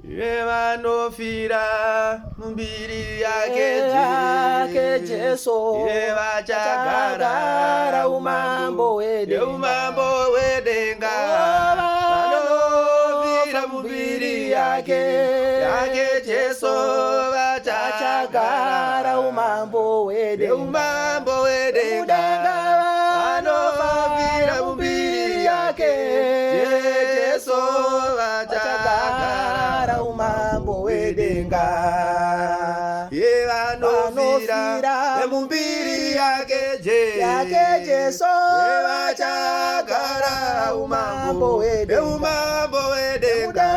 yevanofira mumbiri yake Jesu yevachagara umambo yeumambo wedenga vanovira mumbiri yake Jesu vachagara umambo yeumambo wedenga vanovira mumbiri yake Jesu vachagara umambo wedenga yevanofira mumbiri yake Jesu vachagara umambo wedenga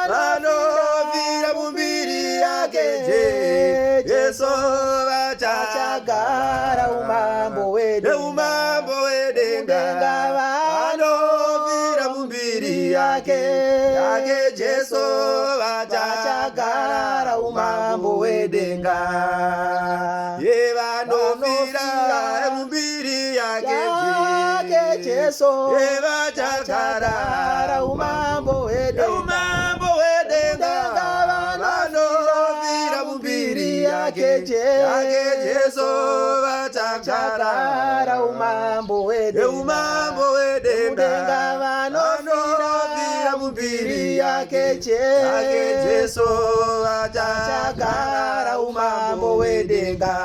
vanovira mumbiri yake Jesu vachagara umambo wedenga vanovira mumbiri yake Jesu vachagara umambo wedenga yevanovira mumbiri yake Jesu vachagara umambo wedenga vanovira mumbiri yake Jesu vachagara umambo wedenga vanovira mumbiri yake Jesu vachagara umambo wedenga.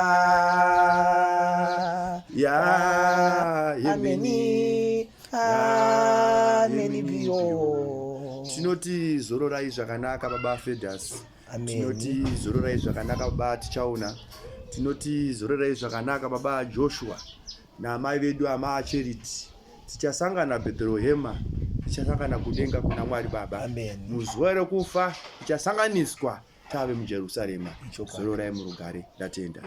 Ameni biyo. Tinoti zororai zvakanaka baba Fedhasi. Tinoti zororai zvakanaka baba Tichaona. Tinoti zororai zvakanaka baba Joshua namai vedu ama Charity. Tichasangana Bethlehem, tichasangana kudenga kuna Mwari Baba. Muzuva rekufa tichasanganiswa tave muJerusarema. Zororai murugare. Ndatenda.